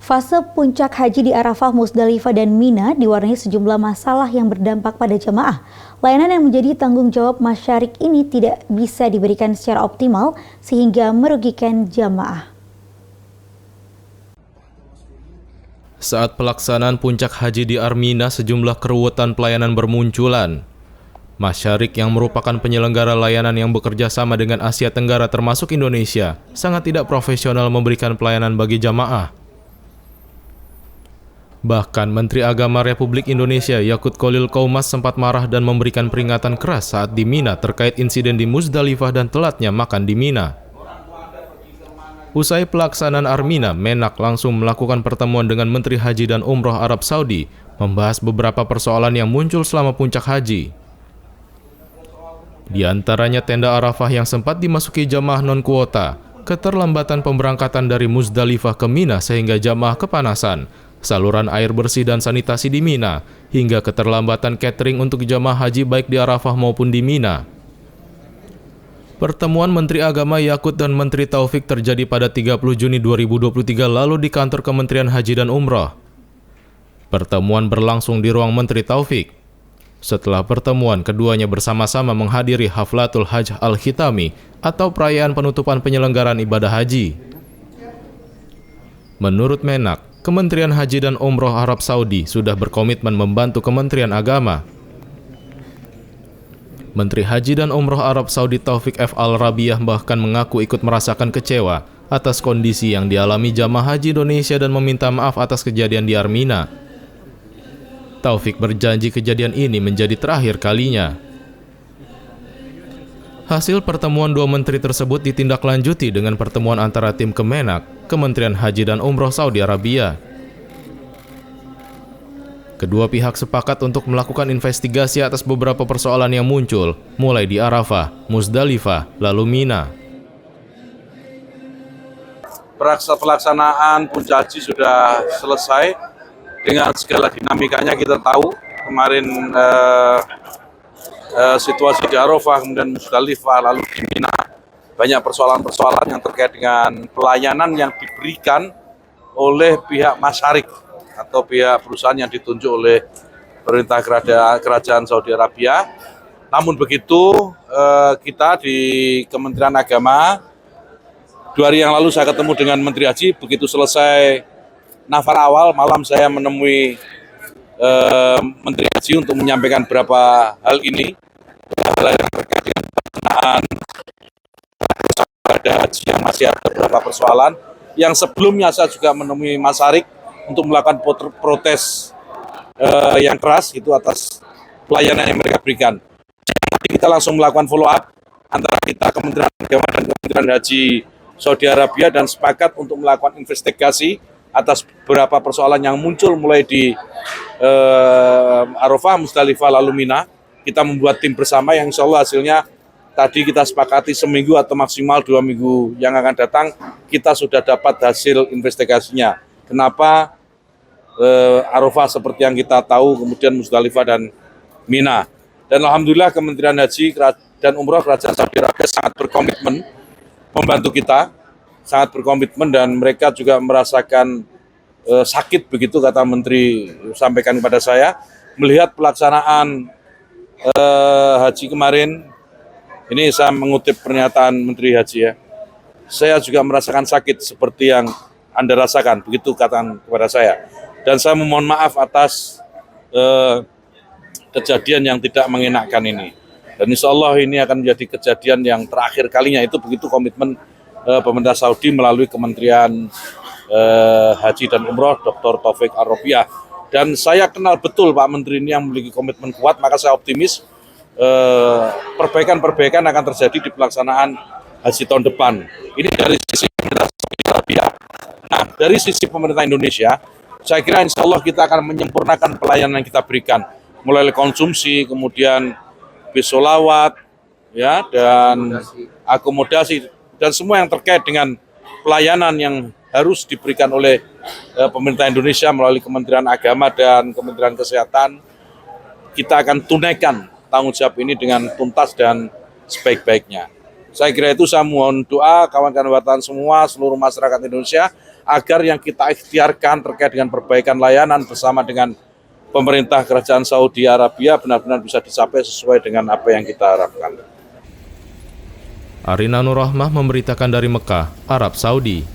Fase puncak haji di Arafah, Musdalifah, dan Mina diwarnai sejumlah masalah yang berdampak pada jemaah. Layanan yang menjadi tanggung jawab masyarik ini tidak bisa diberikan secara optimal sehingga merugikan jemaah. Saat pelaksanaan puncak haji di Armina, sejumlah keruwetan pelayanan bermunculan. Masyarik yang merupakan penyelenggara layanan yang bekerja sama dengan Asia Tenggara termasuk Indonesia sangat tidak profesional memberikan pelayanan bagi jamaah. Bahkan Menteri Agama Republik Indonesia Yakut Kholil Qaumas sempat marah dan memberikan peringatan keras saat di Mina terkait insiden di Musdalifah dan telatnya makan di Mina. Usai pelaksanaan Armina, Menak langsung melakukan pertemuan dengan Menteri Haji dan Umroh Arab Saudi, membahas beberapa persoalan yang muncul selama puncak haji. Di antaranya tenda Arafah yang sempat dimasuki jamaah non-kuota, keterlambatan pemberangkatan dari Musdalifah ke Mina sehingga jamaah kepanasan, saluran air bersih dan sanitasi di Mina, hingga keterlambatan catering untuk jamaah haji baik di Arafah maupun di Mina. Pertemuan Menteri Agama Yakut dan Menteri Taufik terjadi pada 30 Juni 2023 lalu di kantor Kementerian Haji dan Umrah. Pertemuan berlangsung di ruang Menteri Taufik. Setelah pertemuan, keduanya bersama-sama menghadiri Haflatul Hajj Al-Khitami atau perayaan penutupan penyelenggaraan ibadah haji. Menurut Menak, Kementerian Haji dan Umroh Arab Saudi sudah berkomitmen membantu Kementerian Agama. Menteri Haji dan Umroh Arab Saudi Taufik F. Al-Rabiah bahkan mengaku ikut merasakan kecewa atas kondisi yang dialami jamaah haji Indonesia dan meminta maaf atas kejadian di Armina. Taufik berjanji kejadian ini menjadi terakhir kalinya. Hasil pertemuan dua menteri tersebut ditindaklanjuti dengan pertemuan antara tim Kemenak, Kementerian Haji dan Umroh Saudi Arabia. Kedua pihak sepakat untuk melakukan investigasi atas beberapa persoalan yang muncul, mulai di Arafah, Musdalifah, lalu Mina. Pelaksanaan puncak haji sudah selesai dengan segala dinamikanya. Kita tahu kemarin situasi di Arafah, kemudian Musdalifah, lalu di Mina, banyak persoalan-persoalan yang terkait dengan pelayanan yang diberikan oleh pihak masyarik atau pihak perusahaan yang ditunjuk oleh perintah kerajaan Saudi Arabia. Namun begitu, kita di Kementerian Agama, 2 hari yang lalu saya ketemu dengan Menteri Haji. Begitu selesai nafar awal, malam saya menemui Menteri Haji untuk menyampaikan beberapa hal ini. Hal yang terkait dengan pelaksanaan ibadah haji yang masih ada beberapa persoalan. Yang sebelumnya saya juga menemui Masyarik untuk melakukan protes yang keras itu atas pelayanan yang mereka berikan. Jadi kita langsung melakukan follow up antara kita Kementerian Agama dan Kementerian Haji Saudi Arabia dan sepakat untuk melakukan investigasi atas beberapa persoalan yang muncul mulai di Arafah, Musdalifah, lalu Mina. Kita membuat tim bersama yang insya Allah hasilnya tadi kita sepakati seminggu atau maksimal 2 minggu yang akan datang kita sudah dapat hasil investigasinya. Kenapa Arafah seperti yang kita tahu, kemudian Musdalifah dan Mina. Dan alhamdulillah Kementerian Haji dan Umroh Kerajaan Saudi Arabia sangat berkomitmen membantu kita, sangat berkomitmen, dan mereka juga merasakan sakit begitu kata Menteri sampaikan kepada saya melihat pelaksanaan haji kemarin. Ini saya mengutip pernyataan Menteri Haji ya. Saya juga merasakan sakit seperti yang Anda rasakan, begitu kata kepada saya. Dan saya memohon maaf atas kejadian yang tidak mengenakkan ini. Dan insya Allah ini akan menjadi kejadian yang terakhir kalinya. Itu begitu komitmen pemerintah Saudi melalui Kementerian Haji dan Umroh Dr. Taufik Al-Rabiah. Dan saya kenal betul Pak Menteri ini yang memiliki komitmen kuat, maka saya optimis perbaikan-perbaikan akan terjadi di pelaksanaan haji tahun depan. Ini dari sisi pemerintah Saudi Arabia. Nah, dari sisi pemerintah Indonesia, saya kira insya Allah kita akan menyempurnakan pelayanan yang kita berikan, mulai konsumsi, kemudian bis sholawat, ya, dan akomodasi, dan semua yang terkait dengan pelayanan yang harus diberikan oleh pemerintah Indonesia melalui Kementerian Agama dan Kementerian Kesehatan. Kita akan tunaikan tanggung jawab ini dengan tuntas dan sebaik-baiknya. Saya kira itu, saya mohon doa kawan-kawan wartawan semua, seluruh masyarakat Indonesia, agar yang kita ikhtiarkan terkait dengan perbaikan layanan bersama dengan pemerintah Kerajaan Saudi Arabia benar-benar bisa dicapai sesuai dengan apa yang kita harapkan. Arina Nur Rahmah memberitakan dari Mekah, Arab Saudi.